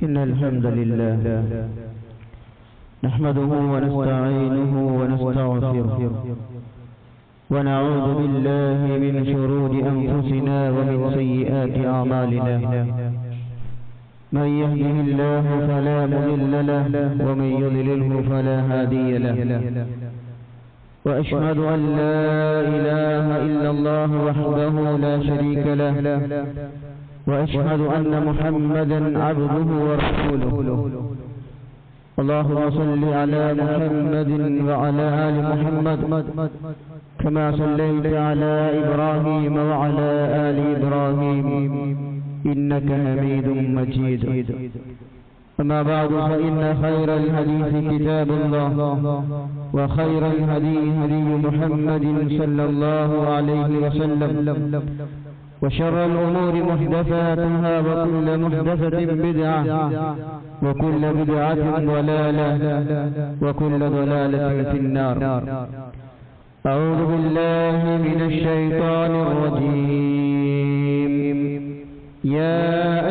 إن الحمد لله نحمده ونستعينه ونستغفره ونعوذ بالله من شرور أنفسنا ومن سيئات أعمالنا من يهده الله فلا مضل له ومن يضلله فلا هادي له وأشهد أن لا إله إلا الله وحده لا شريك له وأشهد أن محمدا عبده ورسوله اللهم صل على محمد وعلى آل محمد كما صليت على إبراهيم وعلى آل إبراهيم إنك حميد مجيد أما بعد فإن خير الحديث كتاب الله وخير الهدي هدي محمد صلى الله عليه وسلم وشر الأمور محدثاتها وكل محدثة بدعة وكل بدعة ضلالة وكل ضلالة في النار. أعوذ بالله من الشيطان الرجيم. يا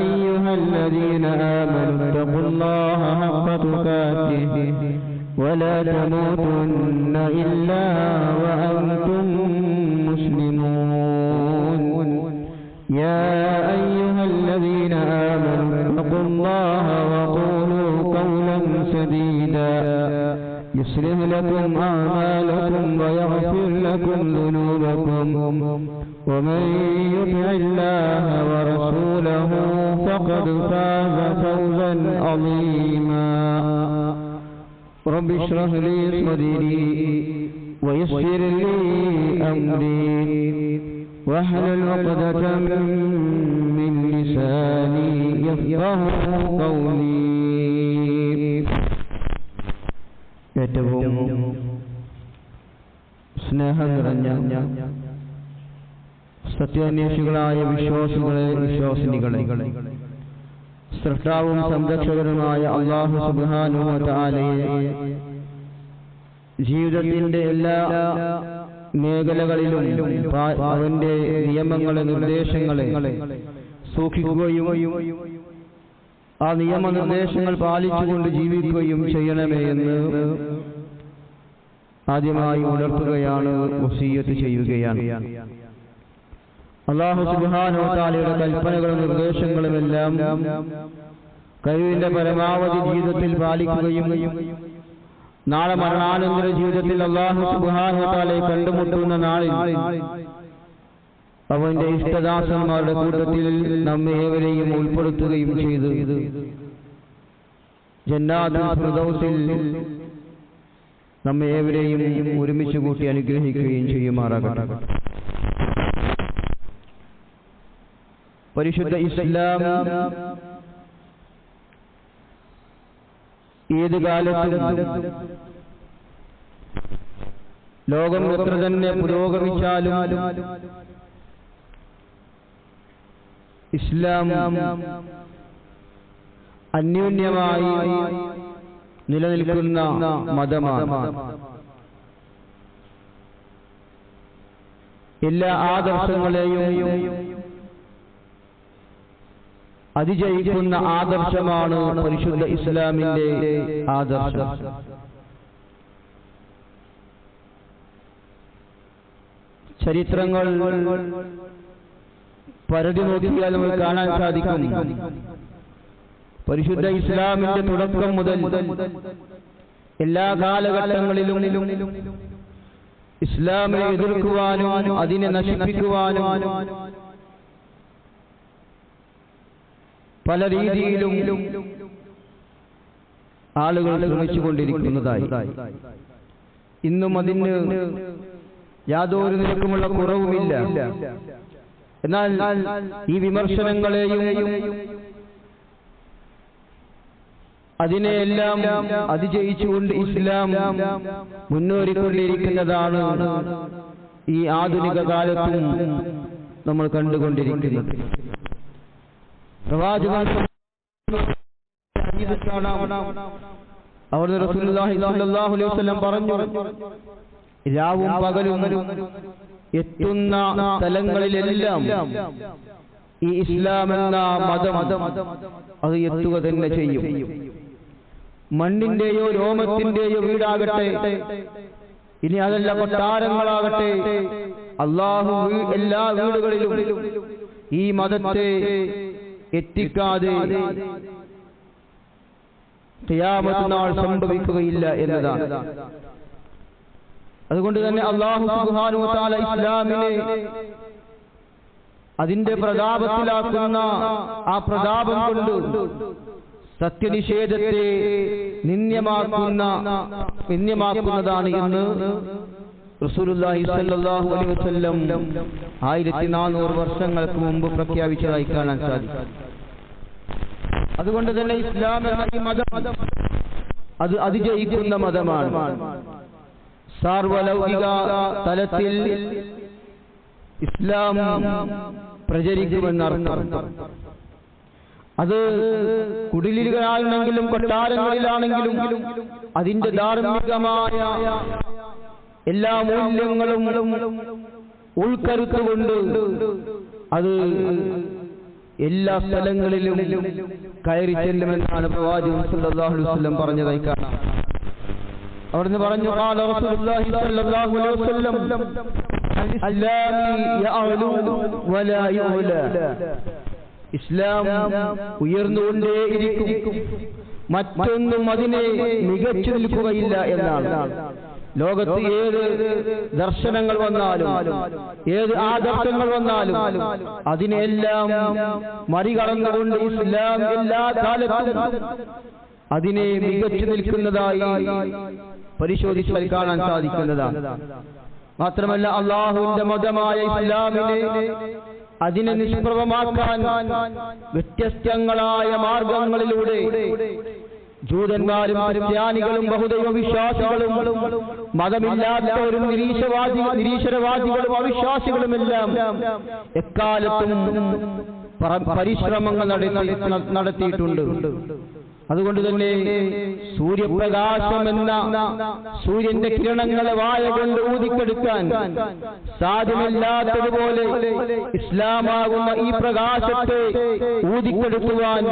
أيها الذين آمنوا اتقوا الله حق تقاته ولا تموتن إلا وأنتم مسلمون. يا أيها الذين آمنوا اتقوا الله وقولوا قولا سديدا يصلح لكم أعمالكم ويغفر لكم ذنوبكم ومن يطع الله ورسوله فقد فاز فوزا عظيما. رب اشرح لي صدري ويسر لي أمري واحلل عقدة من لساني يفقهوا قولي. ഏറ്റവും സ്നേഹം നിറഞ്ഞ സത്യാന്വേഷികളായ വിശ്വാസികളെ വിശ്വാസിനികളെ സൃഷ്ടാവും സംരക്ഷകരുമായ അല്ലാഹു സുബ്ഹാനഹു വ തആലയെ ജീവിതത്തിന്റെ എല്ലാ മേഖലകളിലും അവന്റെ നിയമങ്ങളെ നിർദ്ദേശങ്ങളെ സൂക്ഷിക്കുകയും ആ നിയമനിർദ്ദേശങ്ങൾ പാലിച്ചുകൊണ്ട് ജീവിക്കുകയും ചെയ്യണമേ എന്ന് ആദ്യമായി ഉണർത്തുകയാണ്, വസിയ്യത്ത് ചെയ്യുകയാണ്. അല്ലാഹു സുബ്ഹാനഹു വ തആലയുടെ കൽപ്പനകളും നിർദ്ദേശങ്ങളുമെല്ലാം കഴിവിന്റെ പരമാവധി ജീവിതത്തിൽ പാലിക്കുകയും നാളെ മരണാനന്തര ജീവിതത്തിൽ അല്ലാഹു സുബ്ഹാനഹു വ തആലയെ കണ്ടുമുട്ടുന്ന നാളിൽ അവന്റെ ഇഷ്ടദാസന്മാരുടെ കൂട്ടത്തിൽ നമ്മെ ഏവരെയും ഉൾപ്പെടുത്തുകയും ചെയ്ത് ജന്നാത്തുൽ ഫിർദൗസിൽ നമ്മെ ഏവരെയും ഒരുമിച്ച് കൂട്ടി അനുഗ്രഹിക്കുകയും ചെയ്യുമാറാകട്ടെ. പരിശുദ്ധ ഇസ്ലാം ഏത് കാലത്തും ലോകം എത്ര തന്നെ പുരോഗമിച്ചാലും ഇസ്ലാം അന്യോന്യമായി നിലനിൽക്കുന്ന മതമാണ്. എല്ലാ ആദർശങ്ങളെയും അതിജയിക്കുന്ന ആദർശമാണ് പരിശുദ്ധ ഇസ്ലാമിന്റെ ആദർശം. ചരിത്രങ്ങൾ പരതി നോക്കിയാൽ നമുക്ക് കാണാൻ സാധിക്കും, പരിശുദ്ധ ഇസ്ലാമിന്റെ തുടക്കം മുതൽ എല്ലാ കാലഘട്ടങ്ങളിലും ഇസ്ലാമിനെ എതിർക്കുവാനും അതിനെ നശിപ്പിക്കുവാനും പല രീതിയിലും ആളുകൾ ശ്രമിച്ചുകൊണ്ടിരിക്കുന്നതായി. ഇന്നും അതിന് യാതൊരു നിലക്കുമുള്ള കുറവുമില്ല. എന്നാൽ ഈ വിമർശനങ്ങളെയും അതിനെയെല്ലാം അതിജയിച്ചുകൊണ്ട് ഇസ്ലാം മുന്നേറിക്കൊണ്ടിരിക്കുന്നതാണ് ഈ ആധുനിക കാലത്തും നമ്മൾ കണ്ടുകൊണ്ടിരിക്കുന്നത്. പ്രവാചകൻ അവിടുന്ന് റസൂലുള്ളാഹി സ്വല്ലല്ലാഹു അലൈഹി വസല്ലം പറഞ്ഞു, രാവും പകലും എത്തുന്ന സ്ഥലങ്ങളിലെല്ലാം ഈ ഇസ്ലാം എന്ന മതം അത് എത്തുക തന്നെ ചെയ്യും. മണ്ണിന്റെയോ രോമത്തിന്റെയോ വീടാകട്ടെ, ഇനി അതല്ല കൊട്ടാരങ്ങളാകട്ടെ, അല്ലാഹു എല്ലാ വീടുകളിലും ഈ മതത്തെ എത്തിക്കാതെ ഖിയാമത്ത് നാൾ സംഭവിക്കുകയില്ല എന്നതാണ്. അതുകൊണ്ട് തന്നെ അല്ലാഹു സുബ്ഹാനഹു വ തആല ഇസ്ലാമിനെ അതിന്റെ പ്രതാപത്തിലാക്കുന്ന ആ പ്രതാപം കൊണ്ട് സത്യനിഷേധത്തെ നിന്ദ്യമാക്കുന്നതാണ് എന്ന് റസൂലുള്ളാഹി സ്വല്ലല്ലാഹു അലൈഹി വസല്ലം 1400 വർഷങ്ങൾക്ക് മുമ്പ് പ്രഖ്യാപിച്ചതായി കാണാൻ സാധിക്കും. അതുകൊണ്ട് തന്നെ ഇസ്ലാം എന്ന ഈ മതം അത് അതിജയിക്കുന്ന മതമാണ്. സാർവലൗകിക തലത്തിൽ ഇസ്ലാം പ്രചരിക്കുമെന്നർത്ഥം. അത് കുടിലുകളിലാണെങ്കിലും കൊട്ടാരങ്ങളിലാണെങ്കിലും അതിന്റെ ധാർമ്മികമായ എല്ലാ മൂല്യങ്ങളും ഉൾക്കരുത്തുകൊണ്ട് അത് എല്ലാ സ്ഥലങ്ങളിലും കയറി ചെല്ലുമെന്നാണ് പ്രവാചകൻ സല്ലല്ലാഹു അലൈഹി വസല്ലം പറഞ്ഞതായി കാണാം. അവിടുന്ന് പറഞ്ഞു, ഖാല റസൂലുള്ളാഹി സ്വല്ലല്ലാഹു അലൈഹി വസല്ലം അൽ-ഇസ്ലാമി യഅലു വലാ യുഅല. ഇസ്ലാം ഉയർന്നുകൊണ്ടേയിരിക്കും, മറ്റൊന്നും അതിനെ മികച്ചു നിൽക്കുകയില്ല എന്നാണ്. ലോകത്ത് ഏത് ദർശനങ്ങൾ വന്നാലും ഏത് ആദർശങ്ങൾ വന്നാലും അതിനെല്ലാം മറികടന്നുകൊണ്ട് ഇസ്ലാം എല്ലാ കാലത്തും അതിനെ മികച്ചു നിൽക്കുന്നതായി പരിശോധിച്ചാൽ കാണാൻ സാധിക്കുന്നതാണ്. മാത്രമല്ല അല്ലാഹുവിന്റെ മതമായ ഇസ്ലാമിനെ അതിനെ നിഷ്പ്രഭമാക്കാൻ വ്യത്യസ്തങ്ങളായ മാർഗങ്ങളിലൂടെ ജൂതന്മാരും ക്രിസ്ത്യാനികളും ബഹുദൈവ വിശ്വാസികളും മതമില്ലാത്തവരും നിരീശ്വരവാദികളും അവിശ്വാസികളുമെല്ലാം എക്കാലത്തും പരിശ്രമങ്ങൾ നടത്തിയിട്ടുണ്ട്. അതുകൊണ്ട് തന്നെ സൂര്യപ്രകാശം എന്ന സൂര്യന്റെ കിരണങ്ങളെ വായ കൊണ്ട് ഊതിക്കെടുക്കാൻ സാധ്യമല്ലാത്തതുപോലെ ഇസ്ലാമാകുന്ന ഈ പ്രകാശത്തെ ഊതിക്കെടുക്കുവാൻ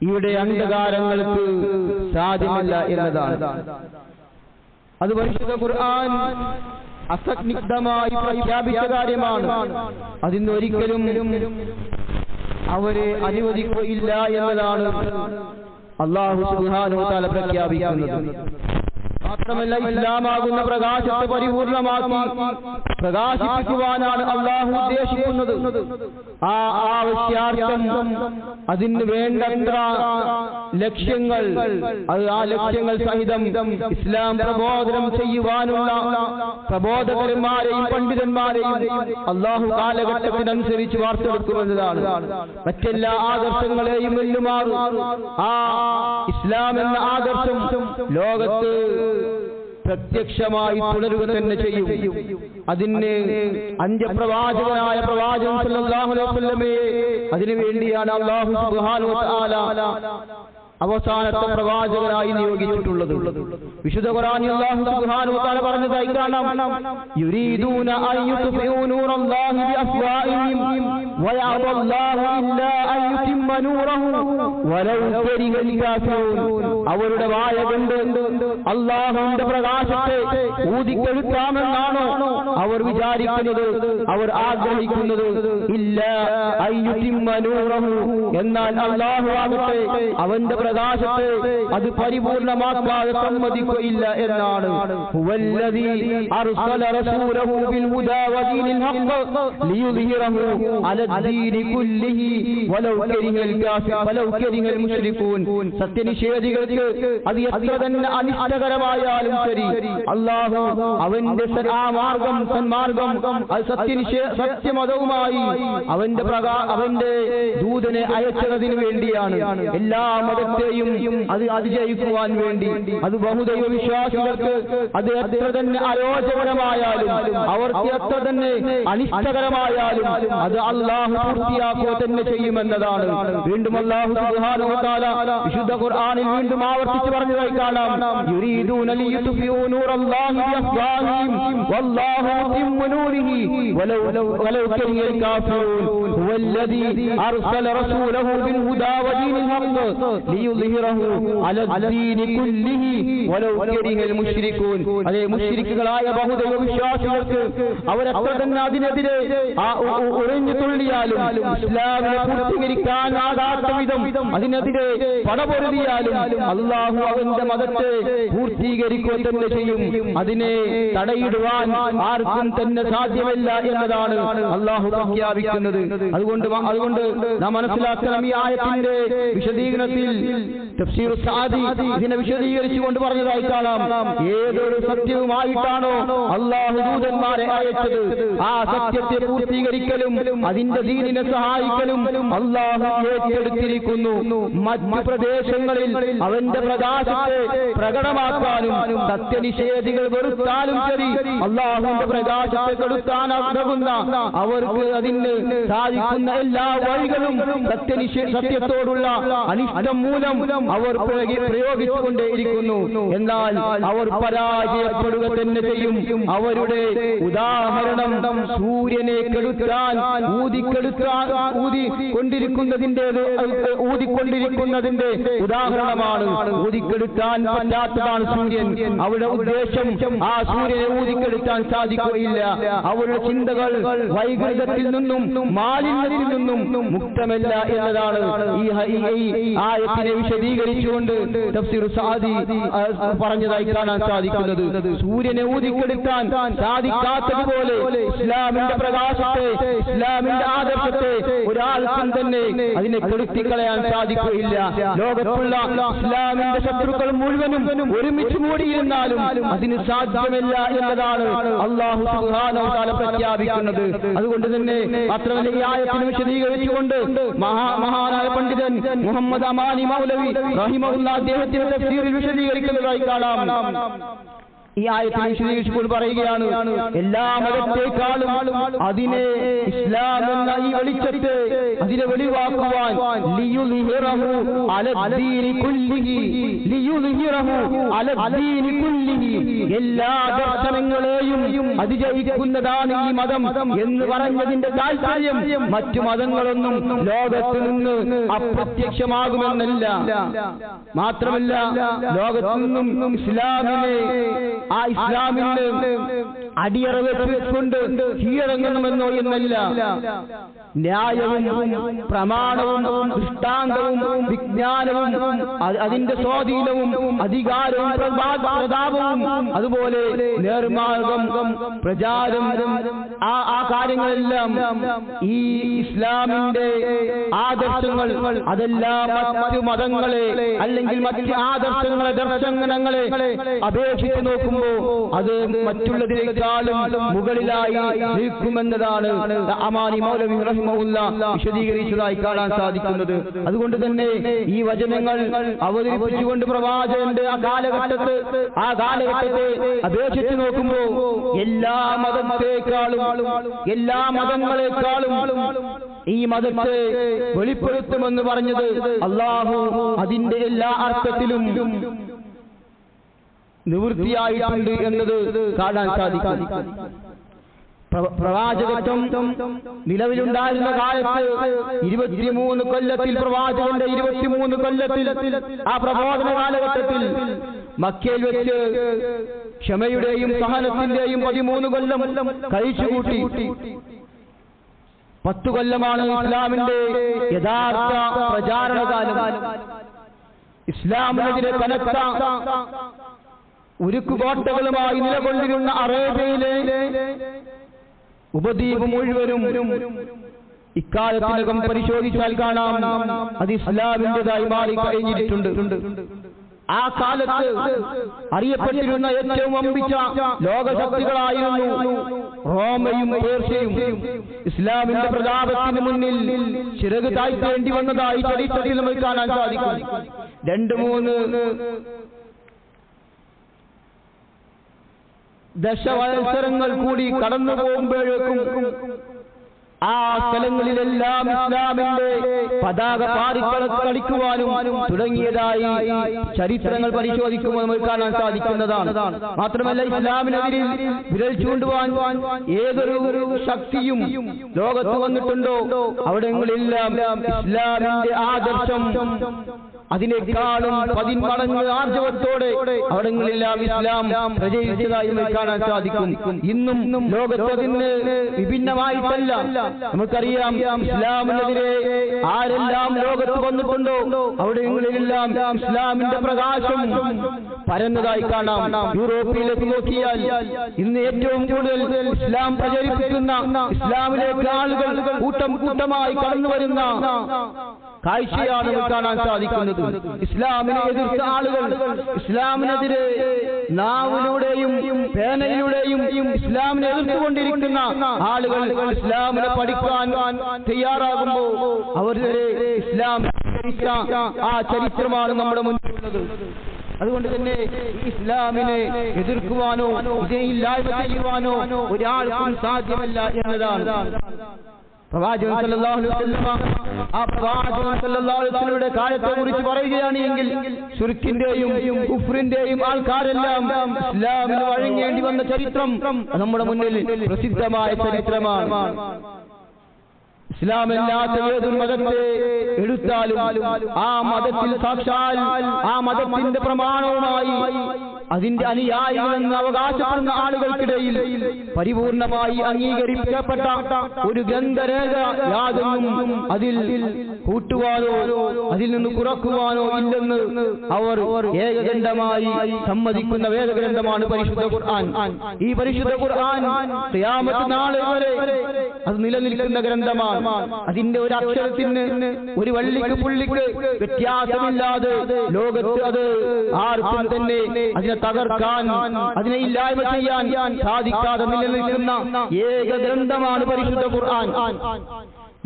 ഇവിടെ അന്ധകാരങ്ങൾക്ക് സാധ്യമല്ല എന്നതാണ്. അത് പരിശുദ്ധ ഖുർആൻ അസന്നിഗ്ധമായി പ്രഖ്യാപിച്ച കാര്യമാണ്. അതിനൊരിക്കലും അവരെ അനുവദിക്കുകയില്ല എന്നതാണ് അല്ലാഹു സുബ്ഹാനഹു വ തആല പ്രഖ്യാപിക്കുന്നത്. മാത്രമല്ല ഇസ്ലാമാകുന്ന പ്രകാശത്തെ പരിപൂർണമാക്കി പ്രകാശിപ്പിക്കുവാനാണ് അല്ലാഹു ഉദ്ദേശിക്കുന്നത്. ആ ആവശ്യാർത്ഥം അതിന് വേണ്ടത്ര ലക്ഷ്യങ്ങൾ ആ ലക്ഷ്യങ്ങൾ സഹിതം ഇസ്ലാം പ്രബോധനം ചെയ്യുവാനുള്ള പ്രബോധകന്മാരെയും പണ്ഡിതന്മാരെയും അല്ലാഹു കാലഘട്ടത്തിനനുസരിച്ച് വാർത്തെടുക്കുമെന്നതാണ്. മറ്റെല്ലാ ആദർശങ്ങളെയും വെല്ലുമാറും ആ ഇസ്ലാം എന്ന ആദർശം ലോകത്ത് പ്രത്യക്ഷമായി തുടരുക തന്നെ ചെയ്യും. അതിന് അന്ത്യപ്രവാചകനായ പ്രവാചകൻ സല്ലല്ലാഹു അലൈഹി വസല്ലമയെ അതിനു വേണ്ടിയാണ് അല്ലാഹു സുബ്ഹാനഹു വ തആല അവസാനത്തെ പ്രവാചകനായി നിയോഗിച്ചിട്ടുള്ളത്. വിശുദ്ധ ഖുർആനിൽ അല്ലാഹു സുബ്ഹാനഹു വ തആല പറഞ്ഞതായി കാണാം, യുരീദൂന അൻ യുത്ഫിഉ നൂറല്ലാഹി ബിഅഫ്വാഹിഹിം വയഅബല്ലാഹു ഇല്ലാ അൻ യുതിമ്മ നൂറഹു വലൗ കരിഹൽ കാഫിറൂൻ. അവരുടെ വായ കൊണ്ട് അല്ലാഹുവിന്റെ പ്രകാശത്തെ ഊതിക്കെടുക്കാമെന്നാണോ അവർ വിചാരിക്കുന്നത്, അവർ ആഗ്രഹിക്കുന്നത്? ഇല്ലാ അൻ യുതിമ്മ നൂറഹു, എന്നാൽ അല്ലാഹു ആകട്ടെ അവന്റെ പ്രകാശത്തെ അത് പരിപൂർണമാക്കാതെ സമ്മതിക്കുകയില്ല എന്നാണ്. ഹുവല്ലദീ അർസല റസൂലഹു ബിൽ ഹുദാ വദീനിൽ ഹഖ് ലിയുദ്ഹിറഹു അലദ്ദീനി കുല്ലിഹി വലൗ കരിഹൽ മുശ്രികൂൻ. സത്യനിഷേധികൾക്ക് അത് എത്ര തന്നെ അനിഷ്ടകരമായാലും ശരി, അല്ലാഹു അവന്റെ ആ മാർഗം സന്മാർഗം അത് സത്യമതവുമായി അവന്റെ ദൂതനെ അയച്ചതിനു വേണ്ടിയാണ്. എല്ലാ മതത്തെയും അത് അതിജയിക്കുവാൻ വേണ്ടി. അത് ബഹുദൈവ വിശ്വാസികൾക്ക് അത് എത്ര തന്നെ അരോചകരമായാലും അവർക്ക് എത്ര തന്നെ അനിഷ്ടകരമായാലും അത് അല്ലാഹു പൂർത്തിയാക്കുക തന്നെ ചെയ്യുമെന്നതാണ്. വീണ്ടും അല്ലാഹു സുബ്ഹാനഹു വ തആല വിശുദ്ധ ഖുർആനിൽ വീണ്ടും ആവർത്തിച്ചു പറഞ്ഞതായി കാണാം, യുരീദൂന ലിയുത്ഫിഉ നൂറല്ലാഹി ബിഅഫ്വാഹിഹിം വല്ലാഹു മുത്തിമ്മു നൂരിഹി വലൗ കരിഹൽ കാഫിറൂൻ ഹുവല്ലദീ അർസല റസൂലഹു ബിൽ ഹുദാ വദീനിൽ ഹഖ് ലിയുദ്ഹിറഹു അലദ്ദീനി കുല്ലിഹി വലൗ കരിഹൽ മുശ്രികൂൻ. അതേ മുശ്രിക്കുകളായ ബഹുദൈവ വിശ്വാസികൾക്ക് അവരെത്ര തന്നെ അതിനെതിരെ ഉറഞ്ഞു തുള്ളിയാലും ഇസ്ലാമിനെ പൂർത്തീകരിക്കാനാകാത്ത വിധം അതിനെതിരെ പടപൊരുതിയാലും അല്ലാഹു അവന്റെ മതത്തെ പൂർത്തീകരിക്കുക തന്നെ ചെയ്യും. അതിനെ തടയിടുവാൻ ആർക്കും തന്നെ സാധ്യമല്ല എന്നതാണ് അല്ലാഹു പ്രഖ്യാപിക്കുന്നത്. അതുകൊണ്ട് നാം മനസ്സിലാക്കണം, ഈ ആയത്തിന്റെ വിശദീകരണത്തിൽ തഫ്സീർ സഅദി ഇതിനെ വിശദീകരിച്ചുകൊണ്ട് പറഞ്ഞതായി കാണാം, ഏതൊരു സത്യവുമായിട്ടാണോ അല്ലാഹു ദൂതന്മാരെ അയച്ചത് ആ സത്യത്തെ പൂർത്തീകരിക്കലും അതിന്റെ ദീനിനെ സഹായിക്കലും അല്ലാഹു ഏറ്റെടുത്തിരിക്കുന്നു. മറ്റു പ്രദേശങ്ങളിൽ അവന്റെ പ്രകാശത്തെ പ്രകടമാക്കാനും സത്യനിഷേധികൾ വെറുത്താലും ശരി അല്ലാഹുവിന്റെ പ്രകാശത്തെ കെടുത്താനാകുന്ന അവർക്ക് അതിന് സാധിക്കുന്ന എല്ലാ വഴികളും സത്യത്തോടുള്ള അനിഷ്ടം മൂലം അവർ പ്രയോഗിച്ചുകൊണ്ടേയിരിക്കുന്നു. എന്നാൽ അവർ പരാജയപ്പെടുക തന്നെ ചെയ്യും. അവരുടെ ഉദാഹരണം സൂര്യനെ കെടുത്താൻ ഊതിക്കൊണ്ടിരിക്കുന്നതിന്റെ ഉദാഹരണമാണ്. ഊതിക്കെടുത്താൻ പറ്റാത്തതാണ് സൂര്യൻ. അവരുടെ ഉദ്ദേശം ആ സൂര്യനെ ഊതിക്കെടുത്താൻ സാധിക്കുകയില്ല. അവരുടെ ചിന്തകൾ വൈകൃതത്തിൽ നിന്നും മാലിന്യത്തിൽ നിന്നും മുക്തമല്ല എന്നതാണ് ഈ ആയത്തിനെ വിശദീകരിച്ചുകൊണ്ട് തഫ്സീർ സഅദി പറഞ്ഞതായി കാണാൻ സാധിക്കുന്നത്. സൂര്യനെ ഊതിക്കെടുത്താൻ സാധിക്കാത്തതുപോലെ ഇസ്ലാമിന്റെ പ്രകാശത്തെ, ഇസ്ലാമിന്റെ ആദർശത്തെ ഒരാൾക്കും തന്നെ അതിനെ കെടുത്തിക്കളയാൻ സാധിക്കുകയില്ല. ലോകത്തുള്ള ഇസ്ലാമിന്റെ ശത്രുക്കൾ മുഴുവനും ഒരുമിച്ച് മൂടിയിരുന്നാലും അതിന് സാധ്യമല്ല എന്നതാണ് അല്ലാഹു സുബ്ഹാനഹു വ തആല പ്രഖ്യാപിക്കുന്നത്. അതുകൊണ്ട് തന്നെ മാത്രമല്ല, ഈ ആയത്തിനെ വിശദീകരിച്ചുകൊണ്ട് മഹാനായ പണ്ഡിതൻ മുഹമ്മദ് അമാനി മൗലവി റഹിമഹുല്ലാഹ് അദ്ദേഹത്തിന്റെ തഫ്സീറിൽ വിശദീകരിക്കുന്നതായി കാണാം. ഈ ആയത്തിനെ വിശദീകരിച്ചുകൊണ്ട് പറയുകയാണ്, എല്ലാ മതത്തെക്കാളും അതിനെ ഇസ്ലാം എന്ന ഈ വെളിച്ചത്തെ അതിനെ വെളിവാക്കുവാൻ ലിയുദ്ഹിറഹു അലദ്ദീനി കുല്ലിഹി, ലിയുദ്ഹിറഹു അലദ്ദീനി കുല്ലിഹി, എല്ലാ ദർശനങ്ങളെയും അതിജയിക്കുന്നതാണ് ഈ മതം എന്ന് പറഞ്ഞതിന്റെ താല്പര്യം മറ്റു മതങ്ങളൊന്നും ലോകത്ത് നിന്ന് അപ്രത്യക്ഷമാകുമെന്നല്ല. മാത്രമല്ല, ലോകത്തു നിന്നും ഇസ്ലാമിനെ, ആ ഇസ്ലാമിന് അടിയറ വെച്ചുകൊണ്ട് കീഴടങ്ങണമെന്നോ എന്നല്ല. ന്യായവും പ്രമാണവും ദൃഷ്ടാന്തവും വിജ്ഞാനവും അതിന്റെ സ്വാധീനവും അധികാരവും പ്രതാപവും അതുപോലെ നേർമാർഗം പ്രചാരം ആ കാര്യങ്ങളെല്ലാം ഈ ഇസ്ലാമിന്റെ ആദർശങ്ങൾ അതെല്ലാം മറ്റു മതങ്ങളെ അല്ലെങ്കിൽ മറ്റ് ആദർശങ്ങളെ ദർശനങ്ങളെ അപേക്ഷിച്ച് നോക്കുമ്പോൾ അത് മറ്റുള്ളതിനേക്കാളും മുകളിലായി നിൽക്കുമെന്നതാണ് അമാനി മൗലവി റഹിമഹുല്ലാഹ് വിശദീകരിച്ചതായി കാണാൻ സാധിക്കുന്നത്. അതുകൊണ്ട് തന്നെ ഈ വചനങ്ങൾ അവതരിപ്പിച്ചുകൊണ്ട് പ്രവാചകന്റെ ആ കാലഘട്ടത്തെ അപേക്ഷിച്ച് നോക്കുമ്പോൾ എല്ലാ മതങ്ങളെക്കാളും ഈ മതത്തെ വെളിപ്പെടുത്തുമെന്ന് പറഞ്ഞത് അല്ലാഹു അതിന്റെ എല്ലാ അർത്ഥത്തിലും നിവൃത്തിയായിട്ടുണ്ട് എന്നത് കാണാൻ സാധിക്കും. പ്രവാചകത്വം നിലവിലുണ്ടായിരുന്ന കാലത്ത് 23 കൊല്ലത്തിൽ, പ്രവാചകന്റെ 23 കൊല്ലത്തിൽ, ആ പ്രബോധന കാലഘട്ടത്തിൽ മക്കയിൽ വെച്ച് ക്ഷമയുടെയും സഹനത്തിന്റെയും 13 കൊല്ലം കഴിച്ചുകൂട്ടി. 10 കൊല്ലമാണ് ഇസ്ലാമിന്റെ യഥാർത്ഥ പ്രചാരണകാലം. ഇസ്ലാമിനെതിരെ കനത്ത ഉരുക്കുകോട്ടകളുമായി നിലകൊണ്ടിരുന്ന അറേബ്യയിലെ ഉപദ്വീപ് മുഴുവനും ഇക്കാലത്തിനകം പരിശോധിച്ചാൽ കാണാം അത് ഇസ്ലാമിന്റേതായി മാറി കഴിഞ്ഞിട്ടുണ്ട്. ആ കാലത്ത് അറിയപ്പെട്ടിരുന്ന ഏറ്റവും വമ്പിച്ച ലോകശക്തികളായിരുന്നു റോമയും പേർഷ്യയും. ഇസ്ലാമിന്റെ പ്രതാപത്തിന് മുന്നിൽ ചിറക് താഴ്ത്തേണ്ടി വന്നതായി ചരിത്രത്തിൽ നമുക്ക് കാണാൻ സാധിക്കും. 2-3 ദശവത്സരങ്ങൾ കൂടി കടന്നു പോകുമ്പോഴേക്കും ആ സ്ഥലങ്ങളിലെല്ലാം ഇസ്ലാമിന്റെ പതാക പാറിക്കളിക്കുവാനും തുടങ്ങിയതായി ചരിത്രങ്ങൾ പരിശോധിക്കുമ്പോൾ നമുക്ക് കാണാൻ സാധിക്കുന്നതാണ്. മാത്രമല്ല, ഇസ്ലാമിനെതിരെ വിരൽ ചൂണ്ടുവാൻ ഏതൊരു ശക്തിയും ലോകത്ത് വന്നിട്ടുണ്ടോ അവിടങ്ങളിലെല്ലാം ഇസ്ലാമിന്റെ ആദർശം അതിനേക്കാളും 10 മടങ്ങ് ആർജവത്തോടെ അവിടങ്ങളെല്ലാം ഇസ്ലാം പ്രചരിച്ചതായി നമുക്ക് കാണാൻ സാധിക്കും. ഇന്നും ലോകത്തതിന് വിഭിന്നമായിട്ടല്ല. നമുക്കറിയാം, ഇസ്ലാമിനെതിരെ ആരെല്ലാം ലോകത്ത് വന്നിട്ടുണ്ടോ അവിടങ്ങളിലെല്ലാം ഇസ്ലാമിന്റെ പ്രകാശം പരന്നതായി കാണാം. യൂറോപ്പിലേക്ക് നോക്കിയാൽ ഇന്ന് ഏറ്റവും കൂടുതൽ ഇസ്ലാം പ്രചരിപ്പിക്കുന്ന, ഇസ്ലാമിലേക്ക് ആളുകൾ കൂട്ടമായി കടന്നു വരുന്ന കാഴ്ചയാണ് നമുക്ക് കാണാൻ സാധിക്കുന്നത്. ഇസ്ലാമിനെ എതിർത്ത ആളുകൾ, ഇസ്ലാമിനെതിരെ നാവിലൂടെയും പേനയിലൂടെയും ഇസ്ലാമിനെ എതിർത്തുകൊണ്ടിരിക്കുന്ന ആളുകൾ ഇസ്ലാമിനെ പഠിക്കാൻ തയ്യാറാകുമ്പോൾ അവരുടെ ഇസ്ലാം ആ ചരിത്രമാണ് നമ്മുടെ മുന്നിലുള്ളത്. അതുകൊണ്ട് തന്നെ ഇസ്ലാമിനെ എതിർക്കുവാനോ ഇതിനെ ഇല്ലായ്മ ചെയ്യുവാനോ ഒരാൾക്കും സാധ്യമല്ല എന്നതാണ്. പ്രവാചകൻ സല്ലല്ലാഹു അലൈഹി വസല്ലം ആ പ്രവാചകൻ സല്ലല്ലാഹു അലൈഹി വസല്ലമയുടെ കാലത്തെ കുറിച്ച് പറയുകയാണ് എങ്കിൽ ശിർക്കിന്റെയും കുഫ്രിന്റെയും ആൾക്കാരെല്ലാം ഇസ്ലാമിന് വഴങ്ങേണ്ടി വന്ന ചരിത്രം നമ്മുടെ മുന്നിൽ പ്രസിദ്ധമായ ചരിത്രമാണ്. ഇസ്ലാമല്ലാത്ത ഏതൊരു മതത്തെ എടുത്താലും ആ മതത്തിൽ സാക്ഷാൽ ആ മതത്തിന്റെ പ്രമാണവുമായി അതിന്റെ അനുയായികളെന്ന് അവകാശപ്പെടുന്ന ആളുകൾക്കിടയിൽ പരിപൂർണമായി അംഗീകരിക്കപ്പെട്ട ഒരു ഗ്രന്ഥരേഖ യാതൊന്നും അതിൽ കൂട്ടുവാനോ അതിൽ നിന്ന് കുറക്കുവാനോ ഇല്ലെന്ന് അവർ ഏകഗ്രന്ഥമായി സമ്മതിക്കുന്ന വേദഗ്രന്ഥമാണ് പരിശുദ്ധ ഖുർആൻ. ഈ പരിശുദ്ധ ഖുർആൻ ഖിയാമത്ത് നാൾ വരെ അത് നിലനിൽക്കുന്ന ഗ്രന്ഥമാണ്. അതിന്റെ ഒരു അക്ഷരത്തിന് ഒരു വള്ളിക്ക് പുള്ളിക്ക് വ്യത്യാസമില്ലാതെ ലോകത്ത് അത് ആർക്കും തന്നെ അതിനെ തകർക്കാൻ, അതിനെ ഇല്ലായ്മ ചെയ്യാൻ സാധിക്കാതെ നിലനിൽക്കുന്ന ഏക ഗ്രന്ഥമാണ് പരിശുദ്ധ ഖുർആൻ.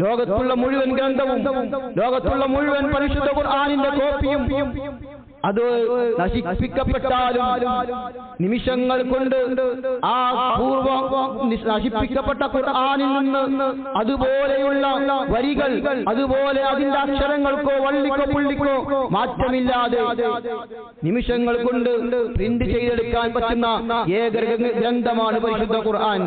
ലോകത്തുള്ള മുഴുവൻ ഗ്രന്ഥവും, ലോകത്തുള്ള മുഴുവൻ പരിശുദ്ധ ഖുർആനിന്റെ കോപ്പിയും അത് നശിപ്പിക്കപ്പെട്ടാലും നിമിഷങ്ങൾ കൊണ്ട് ആ പൂർവ്വം നശിപ്പിക്കപ്പെട്ട ഖുർആനിൽ നിന്ന് അതുപോലെയുള്ള വരികൾ, അതുപോലെ അതിന്റെ അക്ഷരങ്ങൾക്കോ വള്ളിക്കോ പുള്ളിക്കോ മാറ്റമില്ലാതെ നിമിഷങ്ങൾ കൊണ്ട് പ്രിന്റ് ചെയ്തെടുക്കാൻ പറ്റുന്ന ഏക ഗ്രന്ഥമാണ് പരിശുദ്ധ ഖുർആൻ.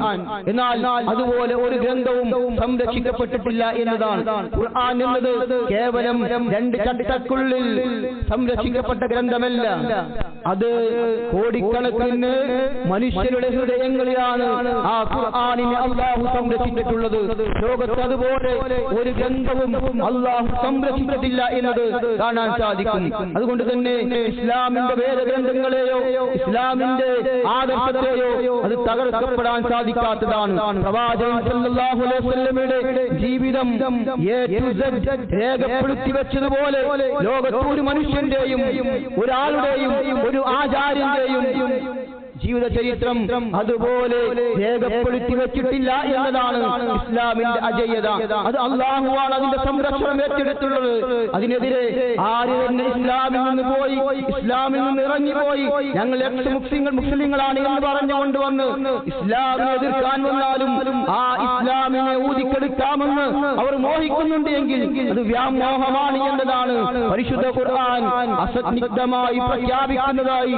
എന്നാൽ അതുപോലെ ഒരു ഗ്രന്ഥവും സംരക്ഷിക്കപ്പെട്ടിട്ടില്ല എന്നതാണ്. ഖുർആൻ എന്നത് കേവലം 2 ചട്ടക്കുള്ളിൽ സംരക്ഷിക്കപ്പെട്ട ഗ്രന്ഥമല്ല. അത് കോടിക്കണക്കിന് മനുഷ്യരുടെ ഹൃദയങ്ങളിലാണ് ആ ഖുർആനിനെ അല്ലാഹു സംരക്ഷിച്ചിട്ടുള്ളത്. ലോകത്ത് അതുപോലെ ഒരു ഗ്രന്ഥവും അല്ലാഹു സംരക്ഷിച്ചിട്ടില്ല എന്നത് കാണാൻ സാധിക്കും. അതുകൊണ്ട് തന്നെ ഇസ്ലാമിന്റെ വേദഗ്രന്ഥങ്ങളെയോ ഇസ്ലാമിന്റെ ആദർശത്തെയോ അത് തകർക്കപ്പെടാൻ സാധിക്കാത്തതാണ്. പ്രവാചകൻ സല്ലല്ലാഹു അലൈഹി വസല്ലമയുടെ ജീവിതം A to Z രേഖപ്പെടുത്തി വെച്ചതുപോലെ ലോകത്ത് ഒരു മനുഷ്യന്റെയും ഒരാളുടെയും ഒരു ആചാര്യന്റെയും ജീവിത ചരിത്രം അതുപോലെ രേഖപ്പെടുത്തി വെച്ചിട്ടില്ല എന്നതാണ് ഇസ്ലാമിന്റെ അജയ്യത. അത് അല്ലാഹുവാണ് അതിന്റെ സംരക്ഷണം ഏറ്റെടുത്തുള്ളത്. അതിനെതിരെ ആര് തന്നെ ഇസ്ലാമിൽ നിന്ന് പോയി, ഇസ്ലാമിൽ നിന്ന് ഇറങ്ങിപ്പോയി ഞങ്ങൾ മുസ്ലിങ്ങളാണ് എന്ന് പറഞ്ഞുകൊണ്ടുവന്ന് ഇസ്ലാമിനെ എതിർക്കാൻ വന്നാലും ആ ഇസ്ലാമിനെ ഊതിക്കെടുക്കാമെന്ന് അവർ മോഹിക്കുന്നുണ്ട് എങ്കിൽ അത് വ്യാമോഹമാണ് എന്നതാണ് പരിശുദ്ധ ഖുർആൻ അസന്നിഗ്ധമായി പ്രഖ്യാപിക്കുന്നതായി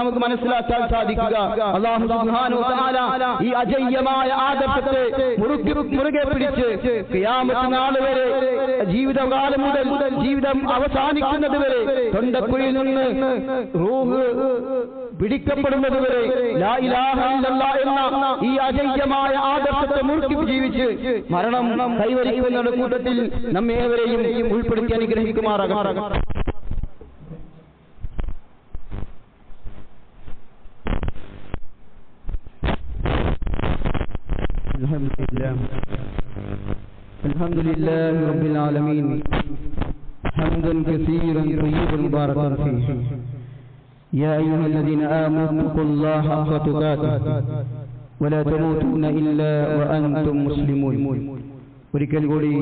നമുക്ക് മനസ്സിലാക്കാൻ സാധിക്കുക. അല്ലാഹു സുബ്ഹാനഹു വ തആല ഈ അജയ്യമായ ആദർശത്തെ മുറുകെ പിടിച്ച് ഖിയാമത്ത് നാൾ വരെ, ജീവിതകാലം മുതൽ ജീവിതം അവസാനിക്കുന്നത് വരെ, തൊണ്ടക്കുഴിയിൽ നിന്ന് റൂഹ് പിടിക്കപ്പെടുന്നത് വരെ ലാ ഇലാഹ ഇല്ലല്ലാഹ് എന്ന ഈ അജയ്യമായ ആദർശത്തെ മുറുക്കി ജീവിച്ച് മരണം കൈവരിക്കുന്നവരുടെ കൂട്ടത്തിൽ നമ്മേവരെയും ഉൾപ്പെടുത്തി അനുഗ്രഹിക്കുമാറാകട്ടെ. الحمد لله رب العالمين حمدا كثيرا طيبا مباركا فيه يا أيها الذين آمنوا اتقوا الله حق تقاته ولا تموتن إلا وأنتم مسلمون. ഒരിക്കൽ കൂടി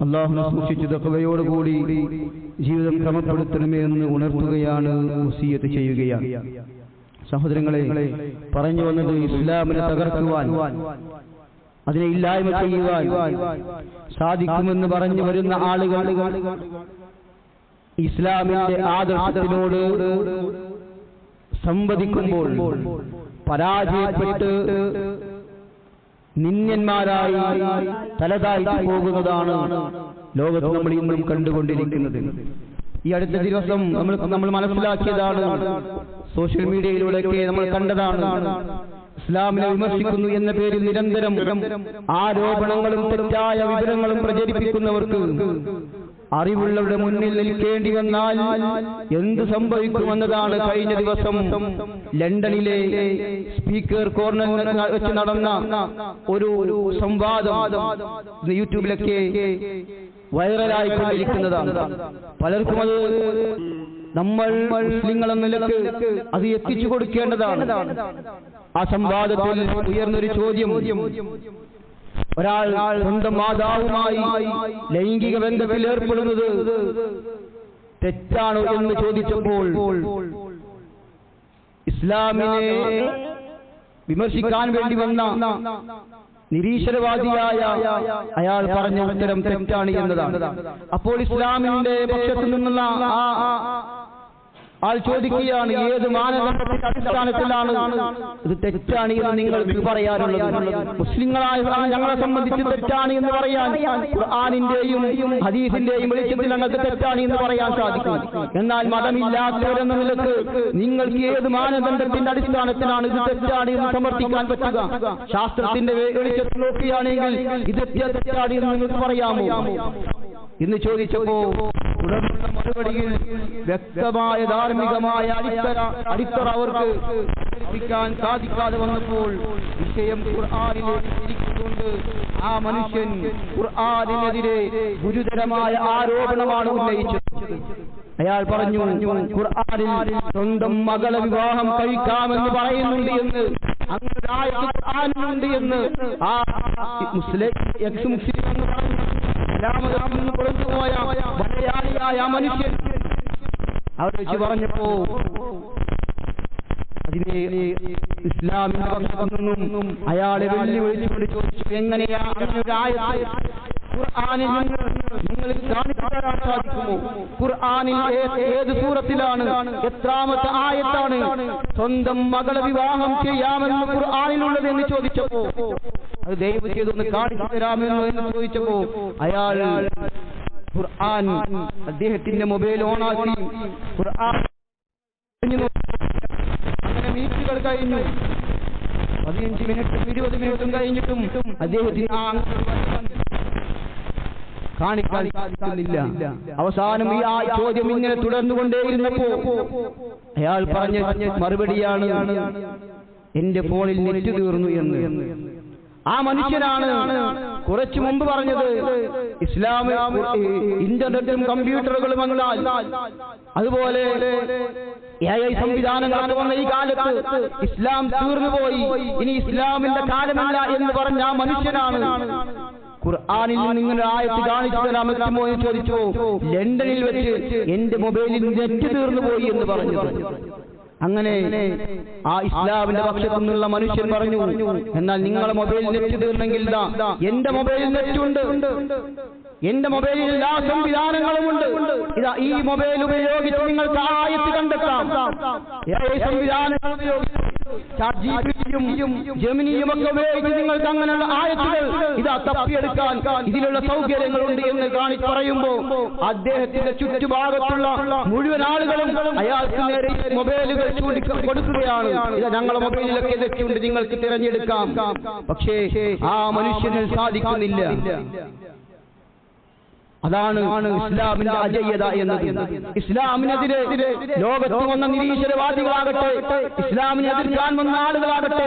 അല്ലാഹുവിനെ സൂക്ഷിച്ച് തഖ്വയോടുകൂടി ജീവിതം ക്രമപ്പെടുത്തണമേ എന്ന് ഉണർത്തുകയാണ്, വസിയ്യത്ത് ചെയ്യുകയാണ്. സഹോദരങ്ങളെ, പറഞ്ഞു വന്നത് ഇസ്ലാമിനെ തകർക്കുവാൻ അതിനെ ഇല്ലായ്മ ചെയ്യുവാൻ സാധിക്കുമെന്ന് പറഞ്ഞു വരുന്ന ആളുകൾ ഇസ്ലാമിന്റെ ആദർശത്തിനോട് സംവദിക്കുമ്പോൾ പരാജയപ്പെട്ട് നിന്ദ്യന്മാരായി തലതാഴ്ത്തി പോകുന്നതാണ് ലോകത്ത് നമ്മൾ ഇന്നും കണ്ടുകൊണ്ടിരിക്കുന്നത്. ഈ അടുത്ത ദിവസം നമ്മൾ മനസ്സിലാക്കിയതാണ്, സോഷ്യൽ മീഡിയയിലൂടെയൊക്കെ നമ്മൾ കണ്ടതാണ്. ഇസ്ലാമിനെ വിമർശിക്കുന്നു എന്ന പേരിൽ നിരന്തരം ആരോപണങ്ങളും തെറ്റായ വിവരങ്ങളും പ്രചരിപ്പിക്കുന്നവർക്ക് അറിവുള്ളവരുടെ മുന്നിൽ നിൽക്കേണ്ടി വന്നാൽ എന്ത് സംഭവിക്കുമെന്നതാണ് കഴിഞ്ഞ ദിവസം ലണ്ടനിലെ സ്പീക്കർ കോർണറിൽ വെച്ച് നടന്ന ഒരു സംവാദം യൂട്യൂബിലൊക്കെ വൈറലായിക്കൊണ്ടിരിക്കുന്നതാണ്. പലർക്കും അത് നമ്മൾ മുസ്ലിങ്ങളെന്ന നിലക്ക് അത് എത്തിച്ചു കൊടുക്കേണ്ടതാണ്. ആ സംവാദത്തിൽ ഉയർന്നൊരു ചോദ്യം, ഒരാൾ സ്വന്തം മാതാവുമായി ലൈംഗിക ബന്ധത്തിൽ ഏർപ്പെടുന്നത് തെറ്റാണോ എന്ന് ചോദിച്ചപ്പോൾ ഇസ്ലാമിനെ വിമർശിക്കാൻ വേണ്ടി വന്ന നിരീശ്വരവാദിയായ അയാൾ പറഞ്ഞ ഉത്തരം തെറ്റാണ് എന്നതാണ്. അപ്പോൾ ഇസ്ലാമിന്റെ പക്ഷത്തു നിന്നുള്ള ആൾ ചോദിക്കുകയാണ്, ഏത് മാനദണ്ഡത്തിന്റെ അടിസ്ഥാനത്തിലാണ് ഇത് തെറ്റാണ് എന്ന് നിങ്ങൾക്ക് പറയാനുള്ളത്? മുസ്ലിങ്ങളായ ഞങ്ങളെ സംബന്ധിച്ച് തെറ്റാണ് എന്ന് പറയാൻ ഖുർആനിന്റെയും ഹദീസിന്റെയും വെളിച്ചത്തിൽ ഞങ്ങൾക്ക് തെറ്റാണ് എന്ന് പറയാൻ സാധിക്കും. എന്നാൽ മതമില്ലാത്തവരെന്ന നിലക്ക് നിങ്ങൾക്ക് ഏത് മാനദണ്ഡത്തിന്റെ അടിസ്ഥാനത്തിലാണ് ഇത് തെറ്റാണ് എന്ന് സമർത്ഥിക്കാൻ പറ്റുക? ശാസ്ത്രത്തിന്റെ വെളിച്ചത്തിൽ നോക്കുകയാണെങ്കിൽ ഇത് തെറ്റാണ് എന്ന് നിങ്ങൾക്ക് പറയാമോ എന്ന് ചോദിച്ചപ്പോ തുടർന്നുള്ള മറുപടിയിൽ വ്യക്തമായ ധാർമ്മികമായ അടിത്തറ അവർക്ക് ക്കാൻ സാധിക്കാതെ വന്നപ്പോൾ വിഷയം ഖുർആനിലേക്ക് തിരിച്ചുകൊണ്ട് ആ മനുഷ്യൻ ഖുർആനിനെതിരെ ഗുരുതരമായ ആരോപണമാണ് ഉന്നയിച്ചത്. അയാൾ പറഞ്ഞു, ഖുർആനിൽ സ്വന്തം മകളെ വിവാഹം കഴിക്കാമെന്ന് പറയുന്നുണ്ട് എന്ന്, അങ്ങനെ ആയത്ത് ഖുർആനിലുണ്ട് എന്ന് ആ മുസ്ലിം എന്ന് പറഞ്ഞു പുറത്തുപോയ മലയാളിയായ മനുഷ്യൻ അവിടെ വെച്ച് പറഞ്ഞപ്പോ അതിനെ ഇസ്ലാമിന്റെ പക്ഷത്തു നിന്നും അയാളെ വെല്ലുവിളിച്ചുകൊണ്ട് ചോദിച്ചു, എങ്ങനെയാണ് ഒരു ആയത്ത് ഖുർആനിൽ നിങ്ങൾക്ക് കാണിച്ചു തരാൻ സാധിക്കുമോ? ഖുർആനിൽ ഏത് സൂറത്തിലാണ്, എത്രാമത്തെ ആയത്താണ് സ്വന്തം മകളെ വിവാഹം ചെയ്യാമെന്ന് ഖുർആനിലുള്ളത് എന്ന് ചോദിച്ചപ്പോ, അത് ദയവ് ചെയ്തൊന്ന് കാണിച്ചു തരാമെന്ന് എന്ന് ചോദിച്ചപ്പോ അയാൾ ഖുർആൻ അദ്ദേഹത്തിന്റെ മൊബൈൽ ഓണാക്കി ഖുർആൻ അങ്ങനെ മിനിറ്റുകൾ കഴിഞ്ഞു. 15 മിനിറ്റും 20 മിനിറ്റും കഴിഞ്ഞിട്ടും അദ്ദേഹത്തിന് കാണിക്കാൻ സാധിക്കുന്നില്ല. അവസാനം ഈ ആ ചോദ്യം ഇങ്ങനെ തുടർന്നുകൊണ്ടേയിരുന്നപ്പോ അയാൾ പറഞ്ഞ മറുപടിയാണ്, എന്റെ ഫോണിൽ നെറ്റ് തീർന്നു എന്ന്. ആ മനുഷ്യനാണ് കുറച്ചു മുമ്പ് പറഞ്ഞത് ഇസ്ലാം ഇന്റർനെറ്റും കമ്പ്യൂട്ടറുകളും വന്നാൽ, അതുപോലെ AI സംവിധാനങ്ങളൊക്കെ വന്ന ഈ കാലത്ത് ഇസ്ലാം തീർന്നുപോയി, ഇനി ഇസ്ലാമിന്റെ കാലമല്ല എന്ന് പറഞ്ഞ ആ മനുഷ്യനാണ് ഖുർആനിൽ നിങ്ങൾ ആയത്ത് കാണിച്ചു തരാൻ പറ്റുമോ എന്ന് ചോദിച്ചു. ലണ്ടനിൽ വെച്ച് എന്റെ മൊബൈലിൽ നെറ്റ് തീർന്നു പോയി എന്ന് പറഞ്ഞത്. അങ്ങനെ ആ ഇസ്ലാമിന്റെ പക്ഷത്തു നിന്നുള്ള മനുഷ്യൻ പറഞ്ഞു, എന്നാൽ നിങ്ങളെ മൊബൈൽ നെറ്റ് തീർന്നെങ്കിൽ എന്റെ മൊബൈലിൽ നെറ്റുണ്ട്, എന്റെ മൊബൈലിൽ എല്ലാ സംവിധാനങ്ങളുമുണ്ട്. ഇതാ ഈ മൊബൈൽ ഉപയോഗിച്ച് നിങ്ങൾക്ക് ആയത്ത് കണ്ടെത്താം. സംവിധാനങ്ങൾ ഉപയോഗിച്ച് ChatGPT-യും ജെമിനിയും ഒക്കെ ഉപയോഗിച്ച് നിങ്ങൾക്ക് അങ്ങനെയുള്ള ആയത്തുകൾ ഇതാ തപ്പിയെടുക്കാൻ ഇതിലുള്ള സൗകര്യങ്ങളുണ്ട് എന്ന് കാണിച്ച് പറയുമ്പോ അദ്ദേഹത്തിന്റെ ചുറ്റുഭാഗത്തുള്ള മുഴുവൻ ആളുകളും അയാൾക്ക് നേരെ മൊബൈലുകൾ കൊടുക്കുകയാണ്. ഇത് ഞങ്ങളുടെ മൊബൈലിലൊക്കെ തെറ്റുണ്ട്, നിങ്ങൾക്ക് തിരഞ്ഞെടുക്കാം. പക്ഷേ ആ മനുഷ്യന് സാധിക്കുന്നില്ല. അതാണ് ഇസ്ലാമിന്റെ അജയ്യത എന്നത്. ഇസ്ലാമിനെതിരെ ലോകത്ത് വന്ന നിരീശ്വരവാദികളാകട്ടെ, ഇസ്ലാമിനെ എതിർക്കാൻ വന്ന ആളുകളാകട്ടെ,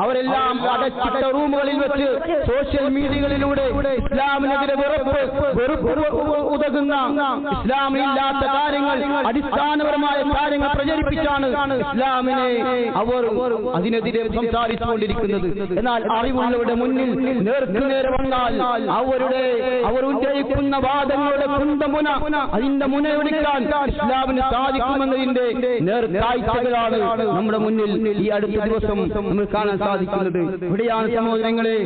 അവരെല്ലാം അടച്ചിട്ട റൂമുകളിൽ വെച്ച് സോഷ്യൽ മീഡിയകളിലൂടെ ഇസ്ലാമിനെതിരെ വെറുപ്പ് ഉതകുന്ന, ഇസ്ലാമിലില്ലാത്ത കാര്യങ്ങൾ, അടിസ്ഥാനപരമായ കാര്യങ്ങൾ പ്രചരിപ്പിച്ചാണ് ഇസ്ലാമിനെ അവർ അതിനെതിരെ സംസാരിച്ചുകൊണ്ടിരിക്കുന്നത്. എന്നാൽ അറിവുള്ളവരുടെ മുന്നിൽ നേർക്കുനേരെ വന്നാൽ അവർ ഉന്നയിക്കുന്ന തീവ്രവാദങ്ങളുടെ കുന്തമുന അതിന്റെ മുനയൊടിക്കാൻ ഇസ്ലാമിന് സാധിക്കുമെന്നതിന്റെ നേർക്കാഴ്ചകളാണ് നമ്മുടെ മുന്നിൽ ഈ അടുത്ത ദിവസം നമ്മൾ കാണാൻ സാധിക്കുന്നത്. ഇവിടെയാണ് സഹോദരങ്ങളെ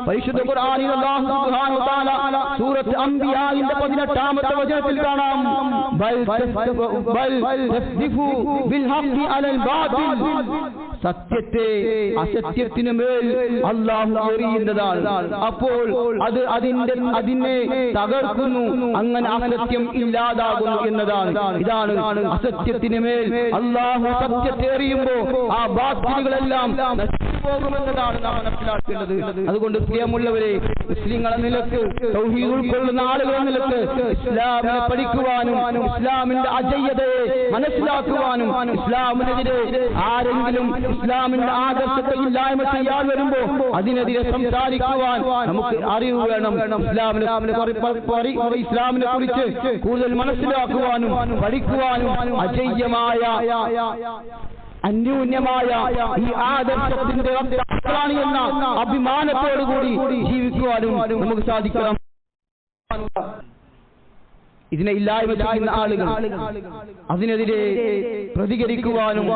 പരിശുദ്ധ ഖുർആനിൽ അല്ലാഹു സുബ്ഹാനഹു വ തആല സൂറത്ത് അംബിയാഇന്റെ 18ാമത്തെ വചനത്തിൽ കാണാം ബൽ തസ്ദിഫു ബിൽ ഹഖ് അലൽ ബാതിൽ, സത്യത്തെ അസത്യത്തിന് മേൽ അല്ലാഹു എറിയുന്നതാണ്. അപ്പോൾ അത് അതിനെ തകർക്കുന്നു, അങ്ങനെ അസത്യം ഇല്ലാതാകുന്നു എന്നതാണ്. ഇതാണ് അസത്യത്തിന് മേൽ അല്ലാഹു സത്യത്തെ എറിയുമ്പോൾ ആ ബാത്തിലുകളെല്ലാം പോകുമെന്നതാണ് നാം മനസ്സിലാക്കേണ്ടത്. അതുകൊണ്ട് പ്രിയമുള്ളവരെ, മുസ്ലിങ്ങളെ നിലക്ക് തൗഹീദ് ഉൾക്കൊള്ളുന്ന ആളുകളെ നിലക്ക് ഇസ്ലാമിനെ പഠിക്കുവാനും ഇസ്ലാമിന്റെ അജയ്യതയെ മനസ്സിലാക്കുവാനും ഇസ്ലാമിനെതിരെ ആരെങ്കിലും ഇസ്ലാമിന്റെ ആദർശത്തെ ഇല്ലായ്മ ചെയ്യാൻ വരുമ്പോ അതിനെതിരെ സംസാരിക്കുവാൻ നമുക്ക് അറിവ് വേണം. ഇസ്ലാമിനെ കുറിച്ച് കൂടുതൽ മനസ്സിലാക്കുവാനും പഠിക്കുവാനും അജയ്യമായ അന്യൂന്യമായ ഈ ആദർശത്തിന്റെ വക്താക്കളാണ് എന്ന അഭിമാനത്തോടുകൂടി ജീവിക്കുവാനും നമുക്ക് സാധിക്കണം. ഇതിനെ ഇല്ലായ്മ ചെയ്യുന്ന ആളുകൾ അതിനെതിരെ പ്രതികരിക്കുവാനും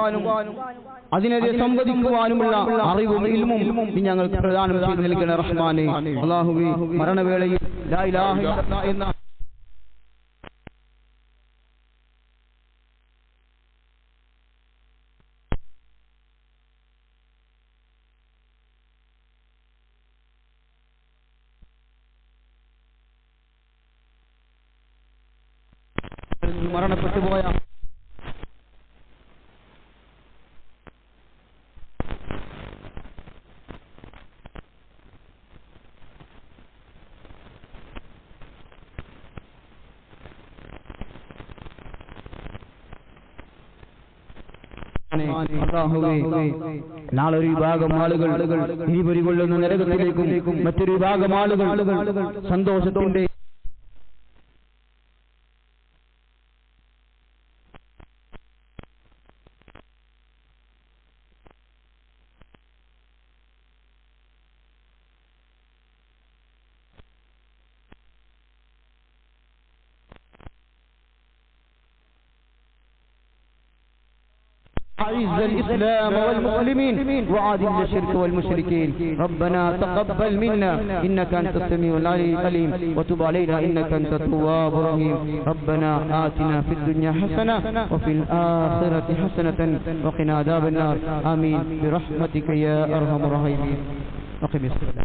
അതിനെതിരെ സംവദിക്കുവാനുമുള്ള അറിവും ഇൽമും ഞങ്ങൾക്ക് പ്രദാനം ചെയ്തു നൽകണേ റഹ്മാനേ. അല്ലാഹുവേ, മരണവേളയിൽ ലാ ഇലാഹ ഇല്ലല്ലാഹ് എന്ന മരണപ്പെട്ടു പോയ നാളെ ഒരു വിഭാഗം ആളുകൾ ഇനിപൊരി കൊള്ളുന്ന നരകത്തിലേക്കും മറ്റൊരു വിഭാഗം ആളുകൾ സന്തോഷത്തിന്റെ أعز الإسلام والمسلمين وأذل الشرك والمشركين. ربنا تقبل منا إنك أنت السميع العليم وتب علينا إنك أنت التواب الرحيم. ربنا آتنا في الدنيا حسنة وفي الآخرة حسنة وقنا عذاب النار. آمين برحمتك يا أرحم الراحمين. أقم الصلاة.